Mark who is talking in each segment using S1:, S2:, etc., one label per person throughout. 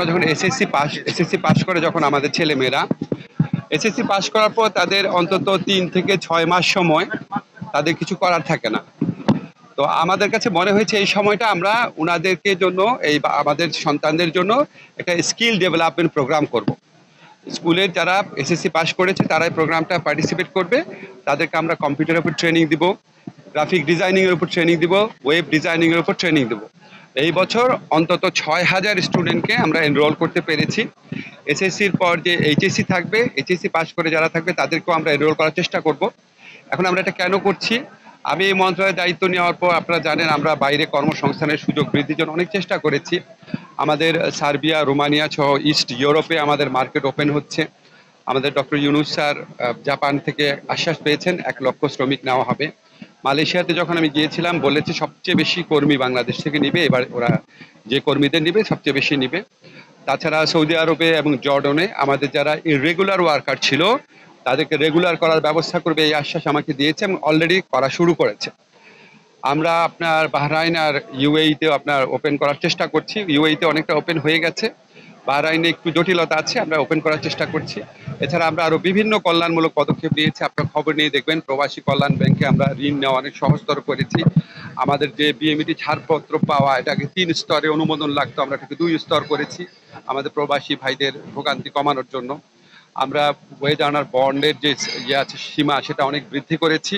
S1: আমরা যখন SSC pass করে যখন আমাদের ছেলেমেয়েরা এসএসসি পাস করার পর তাদের অন্তত 3 থেকে 6 মাস সময় তাদের কিছু করার থাকে না। তো আমাদের কাছে মনে হয়েছে এই সময়টা আমরা উনাদেরকে জন্য আমাদের সন্তানদের জন্য একটা স্কিল ডেভেলপমেন্ট প্রোগ্রাম করব। স্কুলের যারা এসএসসি পাস করেছে তারা এই প্রোগ্রামটা পার্টিসিপেট করবে। তাদেরকে আমরা কম্পিউটারের উপর ট্রেনিং দিব, গ্রাফিক ডিজাইনিং এর উপর ট্রেনিং দিব, ওয়েব ডিজাইনিং এর উপর ট্রেনিং দিব। এই বছর অন্তত 6,000 স্টুডেন্টকে আমরা এনরোল করতে পেরেছি। এসএসসির পর যে এইচএসসি থাকবে, এইচএসসি পাস করে যারা থাকবে তাদেরকেও আমরা এনরোল করার চেষ্টা করব। এখন আমরা এটা কেন করছি? আমি এই মন্ত্রণালয়ের দায়িত্ব নেওয়ার পর আপনারা জানেন আমরা বাইরে কর্মসংস্থানের সুযোগ বৃদ্ধির জন্য অনেক চেষ্টা করেছি। আমাদের সার্বিয়া, রোমানিয়া সহ ইস্ট ইউরোপে আমাদের মার্কেট ওপেন হচ্ছে। আমাদের ডক্টর ইউনূস স্যার জাপান থেকে আশ্বাস পেয়েছেন 1,00,000 শ্রমিক নেওয়া হবে। মালয়েশিয়াতে যখন আমি গিয়েছিলাম বলেছে সবচেয়ে বেশি কর্মী বাংলাদেশ থেকে নিবে, এবার ওরা যে কর্মীদের নিবে সবচেয়ে বেশি নিবে। তাছাড়া সৌদি আরবে এবং জর্ডনে আমাদের যারা ইররেগুলার ওয়ার্কার ছিল তাদেরকে রেগুলার করার ব্যবস্থা করবে এই আশ্বাস আমাকে দিয়েছে এবং অলরেডি করা শুরু করেছে। আমরা আপনার বাহরাইন আর ইউএইতেও আপনার ওপেন করার চেষ্টা করছি। ইউএইতে অনেকটা ওপেন হয়ে গেছে, বাহরাইনে একটু জটিলতা আছে, আমরা ওপেন করার চেষ্টা করছি। এছাড়া আমরা আরো বিভিন্ন কল্যাণমূলক পদক্ষেপ নিয়েছি, আপনার খবর নিয়ে দেখবেন। প্রবাসী কল্যাণ ব্যাংকে আমরা ঋণ নেওয়া অনেক সহজতর করেছি। আমাদের যে বিএমইটি ছাড়পত্র পাওয়া এটাকে 3 স্তরে অনুমোদন লাগতো, আমরা এটাকে 2 স্তর করেছি আমাদের প্রবাসী ভাইদের ভোগান্তি কমানোর জন্য। আমরা ওয়েজ আর্নার বন্ডের যে আছে সীমা সেটা অনেক বৃদ্ধি করেছি।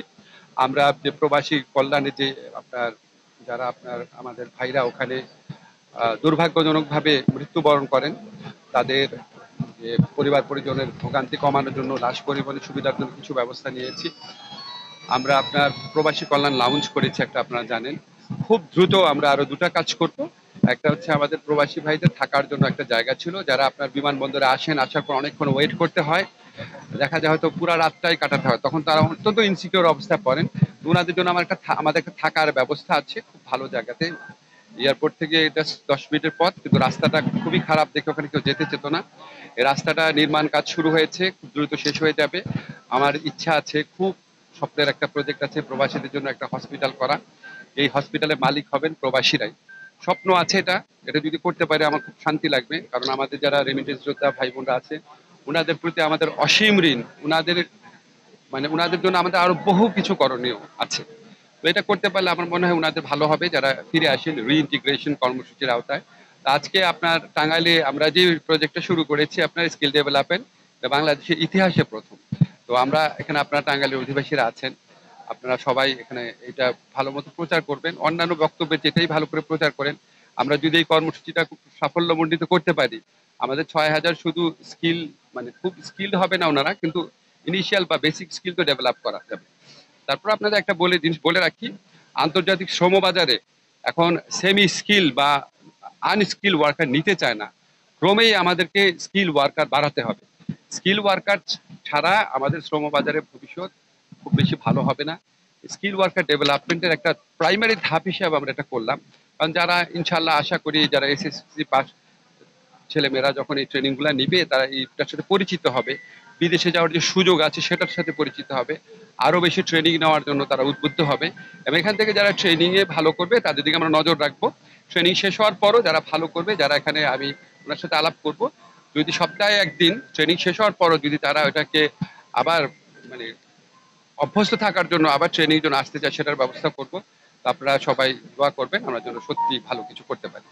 S1: আমরা যে প্রবাসী কল্যাণে যে আপনার যারা আপনার আমাদের ভাইরা ওখানে দুর্ভাগ্যজনকভাবে মৃত্যুবরণ করেন তাদের যে পরিবার পরিজনের ভোগান্তি কমানোর জন্য লাশ পরিবহনের সুবিধার জন্য কিছু ব্যবস্থা নিয়েছি। আমরা আপনার প্রবাসী কল্যাণ লাউঞ্জ করেছি একটা, আপনারা জানেন। খুব দ্রুত আমরা আরো 2টা কাজ করব। একটা হচ্ছে আমাদের প্রবাসী ভাইদের থাকার জন্য একটা জায়গা ছিল, যারা আপনার বিমানবন্দরে আসেন, আসার পর অনেকক্ষণ ওয়েট করতে হয়, দেখা যায় হয়তো পুরো রাতটাই কাটাতে হয়, তখন তারা অত্যন্ত ইনসিকিউর অবস্থায় পড়েন। ওনাদের জন্য আমাদের একটা থাকার ব্যবস্থা আছে খুব ভালো জায়গাতে। এয়ারপোর্ট থেকে এটা 10 মিনিটের পথ, কিন্তু রাস্তাটা খুবই খারাপ দেখে ওখানে কেউ যেতে চেত না। এই রাস্তাটা নির্মাণ কাজ শুরু হয়েছে, খুব দ্রুত শেষ হয়ে যাবে। আমার ইচ্ছা আছে, খুব স্বপ্নের একটা প্রজেক্ট আছে প্রবাসীদের জন্য একটা হসপিটাল করা। এই হসপিটালের মালিক হবেন প্রবাসীরাই। স্বপ্ন আছে এটা, এটা যদি করতে পারে আমার খুব শান্তি লাগবে, কারণ আমাদের যারা রেমিটেন্স যোদ্ধা ভাই বোনরা আছে ওনাদের প্রতি আমাদের অসীম ঋণ। ওনাদের জন্য আমাদের আরো বহু কিছু করণীয় আছে। তো এটা করতে পারলে আমার মনে হয় ওনাদের ভালো হবে, যারা ফিরে আসেন রিইন্টিগ্রেশন কর্মসূচির আওতায়। আজকে আপনার টাঙ্গাইলে আমরা যে প্রজেক্টটা শুরু করেছি আপনার স্কিল ডেভেলপমেন্ট, বাংলাদেশের ইতিহাসে প্রথম। তো আমরা এখানে আপনার টাঙ্গাইলের অধিবাসীরা আছেন, আপনারা সবাই এখানে এটা ভালো মতো প্রচার করবেন, অন্যান্য বক্তব্যে যেটাই ভালো করে প্রচার করেন। আমরা যদি এই কর্মসূচিটা খুব সাফল্যমণ্ডিত করতে পারি, আমাদের 6,000 শুধু স্কিল খুব স্কিলড হবে না ওনারা, কিন্তু ইনিশিয়াল বা বেসিক স্কিল তো ডেভেলপ করা যাবে। তারপর আপনাদের একটা জিনিস বলে রাখি, আন্তর্জাতিক শ্রমবাজারে এখন সেমি স্কিল বা আনস্কিল ওয়ার্কার নিতে চায় না। ক্রমেই আমাদেরকে স্কিল ওয়ার্কার বাড়াতে হবে। স্কিল ওয়ার্কার ছাড়া আমাদের শ্রমবাজারে ভবিষ্যৎ খুব বেশি ভালো হবে না। স্কিল ওয়ার্কার ডেভেলপমেন্টের একটা প্রাইমারি ধাপ হিসেবে আমরা এটা করলাম, কারণ যারা ইনশাল্লাহ আশা করি যারা এসএসসি পাস ছেলেমেয়েরা যখন এই ট্রেনিংগুলো নিবে তারা এইটার সাথে পরিচিত হবে, বিদেশে যাওয়ার যে সুযোগ আছে সেটার সাথে পরিচিত হবে, আরো বেশি ট্রেনিং নেওয়ার জন্য তারা উদ্বুদ্ধ হবে। এবং এখান থেকে যারা ট্রেনিং এ ভালো করবে তাদের দিকে আমরা নজর রাখবো। ট্রেনিং শেষ হওয়ার পরও যারা ভালো করবে, যারা এখানে আমি ওনার সাথে আলাপ করব, যদি সপ্তাহে একদিন ট্রেনিং শেষ হওয়ার পরও যদি তারা ওটাকে আবার মানে অভ্যস্ত থাকার জন্য আবার ট্রেনিং জন্য আসতে চায় সেটার ব্যবস্থা করব। আপনারা সবাই দোয়া করবেন আমরা যেন সত্যি ভালো কিছু করতে পারি।